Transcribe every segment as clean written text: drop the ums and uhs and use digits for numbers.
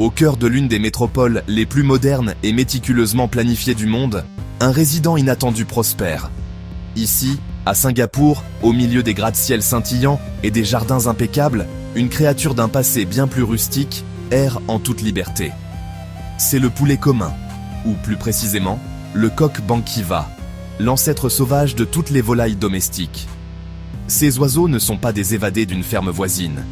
Au cœur de l'une des métropoles les plus modernes et méticuleusement planifiées du monde, un résident inattendu prospère. Ici, à Singapour, au milieu des gratte-ciels scintillants et des jardins impeccables, une créature d'un passé bien plus rustique erre en toute liberté. C'est le poulet commun, ou plus précisément, le coq banquiva, l'ancêtre sauvage de toutes les volailles domestiques. Ces oiseaux ne sont pas des évadés d'une ferme voisine.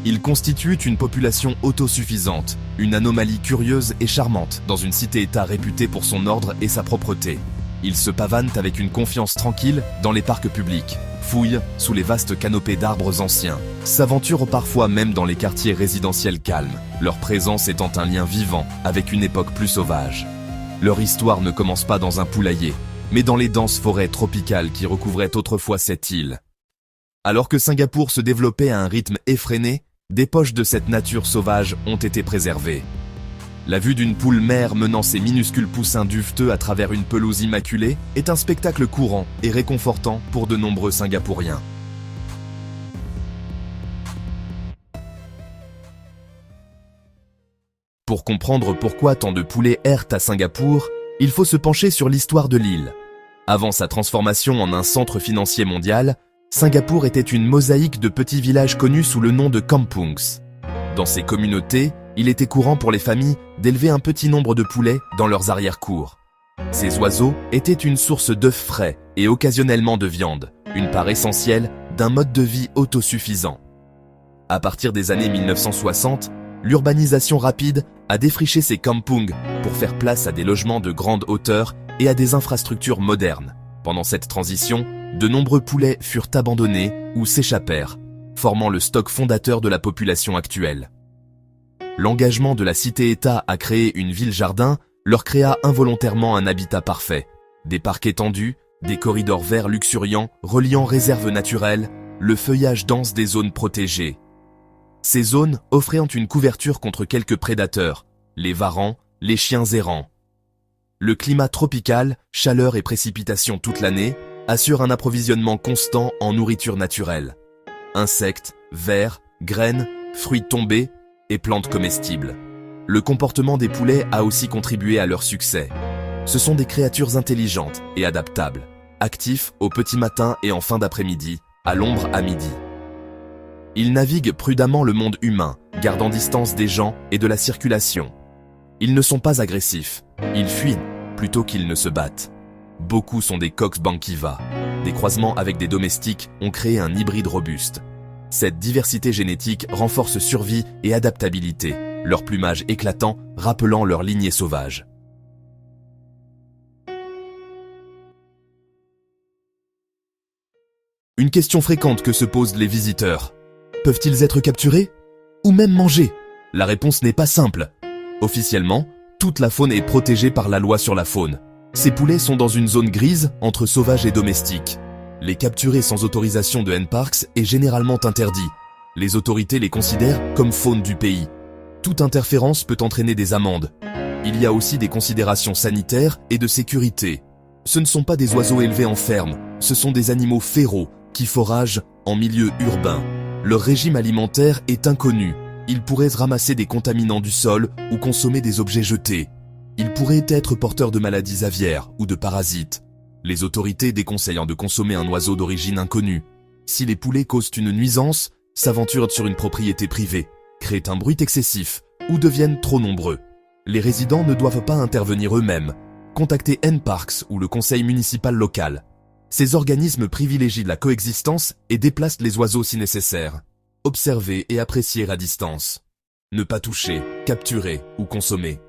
Ils constituent une population autosuffisante, une anomalie curieuse et charmante dans une cité-État réputée pour son ordre et sa propreté. Ils se pavanent avec une confiance tranquille dans les parcs publics, fouillent sous les vastes canopées d'arbres anciens, s'aventurent parfois même dans les quartiers résidentiels calmes, leur présence étant un lien vivant avec une époque plus sauvage. Leur histoire ne commence pas dans un poulailler, mais dans les denses forêts tropicales qui recouvraient autrefois cette île. Alors que Singapour se développait à un rythme effréné, des poches de cette nature sauvage ont été préservées. La vue d'une poule mère menant ses minuscules poussins duveteux à travers une pelouse immaculée est un spectacle courant et réconfortant pour de nombreux Singapouriens. Pour comprendre pourquoi tant de poulets errent à Singapour, il faut se pencher sur l'histoire de l'île. Avant sa transformation en un centre financier mondial, Singapour était une mosaïque de petits villages connus sous le nom de kampungs. Dans ces communautés, il était courant pour les familles d'élever un petit nombre de poulets dans leurs arrière-cours. Ces oiseaux étaient une source d'œufs frais et occasionnellement de viande, une part essentielle d'un mode de vie autosuffisant. À partir des années 1960, l'urbanisation rapide a défriché ces kampungs pour faire place à des logements de grande hauteur et à des infrastructures modernes. Pendant cette transition, de nombreux poulets furent abandonnés ou s'échappèrent, formant le stock fondateur de la population actuelle. L'engagement de la cité-État à créer une ville-jardin leur créa involontairement un habitat parfait. Des parcs étendus, des corridors verts luxuriants reliant réserves naturelles, le feuillage dense des zones protégées. Ces zones offraient une couverture contre quelques prédateurs, les varans, les chiens errants. Le climat tropical, chaleur et précipitations toute l'année, assure un approvisionnement constant en nourriture naturelle. Insectes, vers, graines, fruits tombés et plantes comestibles. Le comportement des poulets a aussi contribué à leur succès. Ce sont des créatures intelligentes et adaptables, actifs au petit matin et en fin d'après-midi, à l'ombre à midi. Ils naviguent prudemment le monde humain, gardant distance des gens et de la circulation. Ils ne sont pas agressifs, ils fuient plutôt qu'ils ne se battent. Beaucoup sont des coqs banquiva. Des croisements avec des domestiques ont créé un hybride robuste. Cette diversité génétique renforce survie et adaptabilité, leur plumage éclatant rappelant leur lignée sauvage. Une question fréquente que se posent les visiteurs. Peuvent-ils être capturés? Ou même mangés? La réponse n'est pas simple. Officiellement, toute la faune est protégée par la loi sur la faune. Ces poulets sont dans une zone grise entre sauvages et domestiques. Les capturer sans autorisation de NParks est généralement interdit. Les autorités les considèrent comme faune du pays. Toute interférence peut entraîner des amendes. Il y a aussi des considérations sanitaires et de sécurité. Ce ne sont pas des oiseaux élevés en ferme, ce sont des animaux féraux qui foragent en milieu urbain. Leur régime alimentaire est inconnu. Ils pourraient ramasser des contaminants du sol ou consommer des objets jetés. Ils pourraient être porteurs de maladies aviaires ou de parasites. Les autorités déconseillant de consommer un oiseau d'origine inconnue. Si les poulets causent une nuisance, s'aventurent sur une propriété privée, créent un bruit excessif ou deviennent trop nombreux. Les résidents ne doivent pas intervenir eux-mêmes. Contactez NParks ou le conseil municipal local. Ces organismes privilégient la coexistence et déplacent les oiseaux si nécessaire. Observer et apprécier à distance. Ne pas toucher, capturer ou consommer.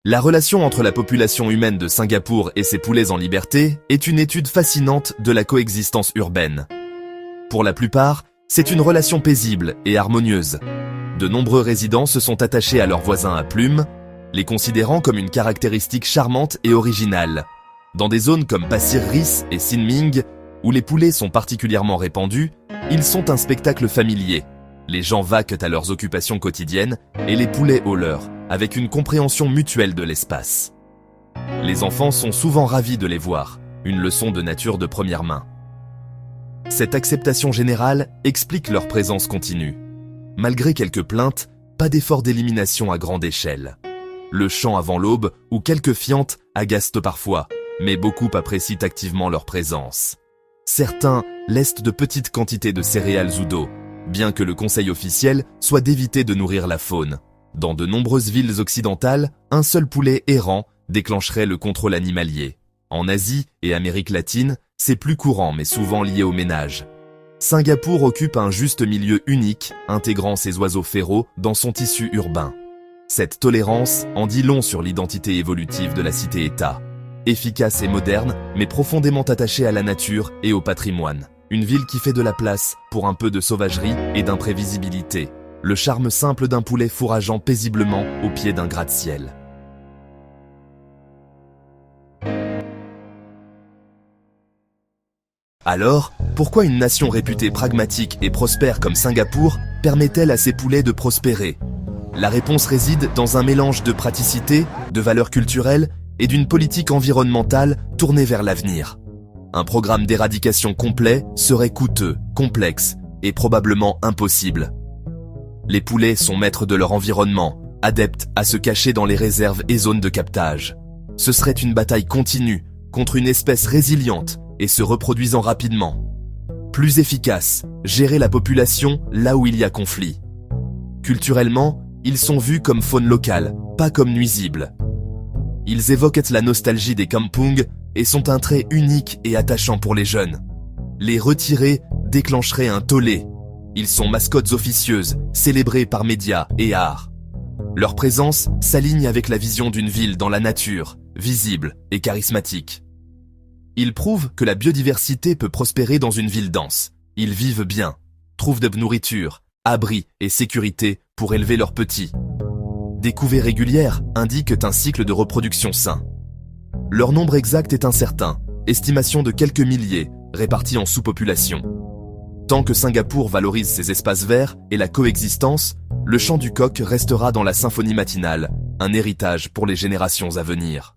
La relation entre la population humaine de Singapour et ses poulets en liberté est une étude fascinante de la coexistence urbaine. Pour la plupart, c'est une relation paisible et harmonieuse. De nombreux résidents se sont attachés à leurs voisins à plumes, les considérant comme une caractéristique charmante et originale. Dans des zones comme Pasir Ris et Sin Ming, où les poulets sont particulièrement répandus, ils sont un spectacle familier. Les gens vaquent à leurs occupations quotidiennes et les poulets aux leurs, avec une compréhension mutuelle de l'espace. Les enfants sont souvent ravis de les voir, une leçon de nature de première main. Cette acceptation générale explique leur présence continue. Malgré quelques plaintes, pas d'effort d'élimination à grande échelle. Le chant avant l'aube ou quelques fientes agacent parfois, mais beaucoup apprécient activement leur présence. Certains laissent de petites quantités de céréales ou d'eau, bien que le conseil officiel soit d'éviter de nourrir la faune. Dans de nombreuses villes occidentales, un seul poulet errant déclencherait le contrôle animalier. En Asie et Amérique latine, c'est plus courant mais souvent lié au ménage. Singapour occupe un juste milieu unique, intégrant ces oiseaux féraux dans son tissu urbain. Cette tolérance en dit long sur l'identité évolutive de la cité-État. Efficace et moderne, mais profondément attachée à la nature et au patrimoine. Une ville qui fait de la place pour un peu de sauvagerie et d'imprévisibilité. Le charme simple d'un poulet fourrageant paisiblement au pied d'un gratte-ciel. Alors, pourquoi une nation réputée pragmatique et prospère comme Singapour permet-elle à ses poulets de prospérer? La réponse réside dans un mélange de praticité, de valeurs culturelles et d'une politique environnementale tournée vers l'avenir. Un programme d'éradication complet serait coûteux, complexe et probablement impossible. Les poulets sont maîtres de leur environnement, adeptes à se cacher dans les réserves et zones de captage. Ce serait une bataille continue contre une espèce résiliente et se reproduisant rapidement. Plus efficace, gérer la population là où il y a conflit. Culturellement, ils sont vus comme faune locale, pas comme nuisibles. Ils évoquent la nostalgie des kampungs et sont un trait unique et attachant pour les jeunes. Les retirer déclencherait un tollé. Ils sont mascottes officieuses, célébrées par médias et arts. Leur présence s'aligne avec la vision d'une ville dans la nature, visible et charismatique. Ils prouvent que la biodiversité peut prospérer dans une ville dense. Ils vivent bien, trouvent de nourriture, abri et sécurité pour élever leurs petits. Des couvées régulières indiquent un cycle de reproduction sain. Leur nombre exact est incertain, estimation de quelques milliers, répartis en sous-populations. Tant que Singapour valorise ses espaces verts et la coexistence, le chant du coq restera dans la symphonie matinale, un héritage pour les générations à venir.